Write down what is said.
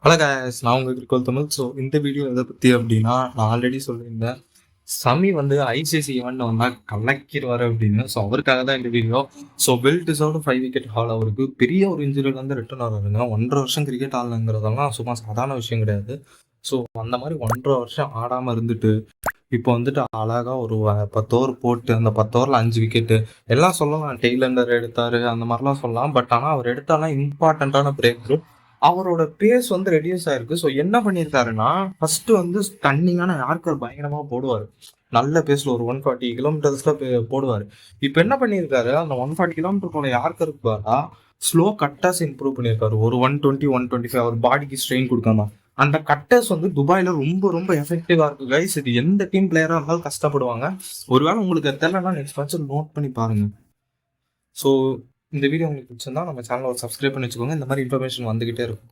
Hello guys, நான் உங்கள் கிரிக்கோல் Tamil. So இந்த வீடியோ எதை பற்றி அப்படின்னா, நான் ஆல்ரெடி சொல்லியிருந்தேன் சமி வந்து ஐசிசி ஈவெண்ட் வந்தால் கலக்கிடுவார் அப்படின்னு. ஸோ அவருக்காக தான் இந்த video. So well deserved 5 wicket hall. அவருக்கு பெரிய ஒரு இன்ஜுரியிலேருந்து ரிட்டர்ன் ஆகிறாருங்க. 1.5 வருஷம் கிரிக்கெட் ஆடலைங்கிறதெல்லாம் சும்மா சாதாரண விஷயம் கிடையாது. ஸோ அந்த மாதிரி 1.5 வருஷம் ஆடாமல் இருந்துட்டு இப்போ வந்துட்டு அழகாக ஒரு 10 ஓவர் போட்டு அந்த 10 ஓவரில் 5 விக்கெட்டு எல்லாம் சொல்லலாம். டெய்லண்டர் எடுத்தார் அந்த மாதிரிலாம் சொல்லலாம். பட் ஆனால் அவர் எடுத்தாலும் இம்பார்ட்டண்ட்டான பிரேக் த்ரூ. அவரோட பேஸ் வந்து ரெடியூஸ் ஆயிருக்கு. ஸோ என்ன பண்ணியிருக்காருன்னா, ஃபர்ஸ்ட் வந்து ஸ்டன்னிங்கான யார்கர் பயங்கரமா போடுவார். நல்ல பேஸ்ல ஒரு 140 கிலோமீட்டர்ஸ்ல போடுவார். இப்போ என்ன பண்ணியிருக்காரு, அந்த 140 கிலோமீட்டர் போன யார்கருக்கு பார்த்தா ஸ்லோ கட்டர்ஸ் இம்ப்ரூவ் பண்ணியிருக்காரு. ஒரு 120 125 அவர் பாடிக்கு ஸ்ட்ரெயின் கொடுக்காம அந்த கட்டர்ஸ் வந்து துபாயில ரொம்ப ரொம்ப எஃபெக்டிவா இருக்கு கைஸ். இது எந்த டீம் பிளேயரா இருந்தாலும் கஷ்டப்படுவாங்க. ஒருவேளை உங்களுக்கு தெரியலன்னா நெக்ஸ்ட் மேட்ச் நோட் பண்ணி பாருங்க. ஸோ இந்த வீடியோ உங்களுக்கு பிடிச்சிருந்தா நம்ம சேனலை ஒரு சப்ஸ்கிரைப் பண்ணி வச்சுக்கோங்க. இந்த மாதிரி இன்ஃபர்மேஷன் வந்துகிட்டே இருக்கும்.